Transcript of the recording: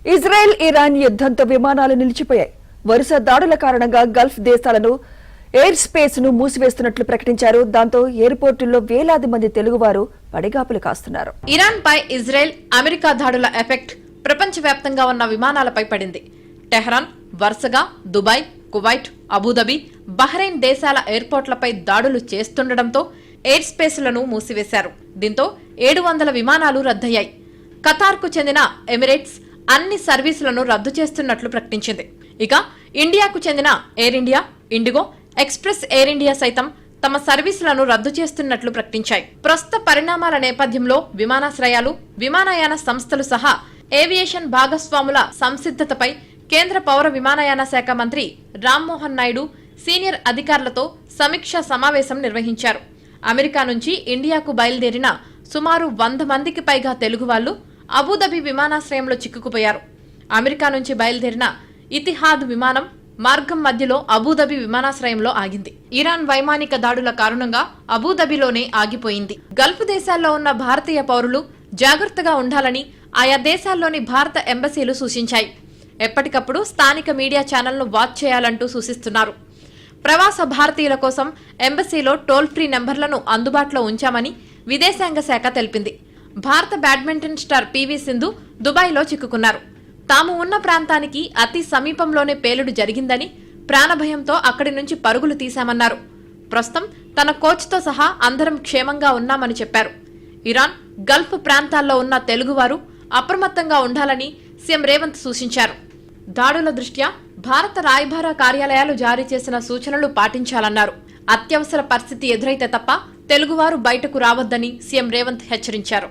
Israel Iran యుద్ధంతో విమానాలు నిలిచిపోయాయి. వరుస దాడుల కారణంగా గల్ఫ్ దేశాలను ఎయిర్ స్పేస్ ను మూసివేస్తున్నట్లు ప్రకటించారు. దాంతో ఎయిర్పోర్టుల్లో వేలాది మంది తెలుగువారు పడిగాపులు కాస్తున్నారు. ఇరాన్ పై ఇజ్రాయెల్, అమెరికా దాడుల ఎఫెక్ట్ ప్రపంచవ్యాప్తంగా ఉన్న విమానాలపై పడింది. టెహ్రాన్, వరుసగా దుబాయ్, కువైట్, అబుదాబి, బహ్రెయిన్ దేశాల ఎయిర్పోర్ట్లపై దాడులు చేస్తుండటంతో ఎయిర్ స్పేస్లను మూసివేశారు. దీంతో 700 విమానాలు రద్దయ్యాయి. ఖతార్కు చెందిన ఎమిరేట్స్ అన్ని సర్వీసులను రద్దు చేస్తున్నట్లు ప్రకటించింది. ఇక ఇండియాకు చెందిన air India, IndiGo, express air India సైతం తమ సర్వీసులను రద్దు చేస్తున్నట్లు ప్రకటించాయి. ప్రస్తుత పరిణామాల నేపథ్యంలో విమానాశ్రయాలు, విమానయాన సంస్థలు సహా ఏవియేషన్ భాగస్వాముల సంసిద్ధతపై కేంద్ర పౌర విమానయాన శాఖ మంత్రి రామ్మోహన్ నాయుడు సీనియర్ అధికారులతో సమీక్షా సమావేశం నిర్వహించారు. అమెరికా నుంచి ఇండియాకు బయలుదేరిన సుమారు 100 మందికి పైగా తెలుగు వాళ్లు అబుదాబి విమానాశ్రయంలో చిక్కుకుపోయారు. అమెరికా నుంచి బయలుదేరిన ఇతిహాద్ విమానం మార్గం మధ్యలో అబుదాబి విమానాశ్రయంలో ఆగింది. ఇరాన్ వైమానిక దాడుల కారణంగా అబుదాబిలోనే ఆగిపోయింది. గల్ఫ్ దేశాల్లో ఉన్న భారతీయ పౌరులు జాగ్రత్తగా ఉండాలని ఆయా దేశాల్లోని భారత ఎంబసీలు సూచించాయి. ఎప్పటికప్పుడు స్థానిక మీడియా ఛానల్ను వాచ్ చేయాలంటూ సూచిస్తున్నారు. ప్రవాస భారతీయుల కోసం ఎంబసీలో టోల్ ఫ్రీ నెంబర్లను అందుబాటులో ఉంచామని విదేశాంగ శాఖ తెలిపింది. భారత బ్యాడ్మింటన్ స్టార్ పివి సింధు దుబాయ్లో చిక్కుకున్నారు. తాము ఉన్న ప్రాంతానికి అతి సమీపంలోనే పేలుడు జరిగిందని, ప్రాణభయంతో అక్కడి నుంచి పరుగులు తీశామన్నారు. ప్రస్తుతం తన కోచ్తో సహా అందరం క్షేమంగా ఉన్నామని చెప్పారు. ఇరాన్, గల్ఫ్ ప్రాంతాల్లో ఉన్న తెలుగువారు అప్రమత్తంగా ఉండాలని సీఎం రేవంత్ సూచించారు. దాడుల దృష్ట్యా భారత రాయబార కార్యాలయాలు జారీ చేసిన సూచనలు పాటించాలన్నారు. అత్యవసర పరిస్థితి ఎదురైతే తప్ప తెలుగువారు బయటకు రావద్దని సీఎం రేవంత్ హెచ్చరించారు.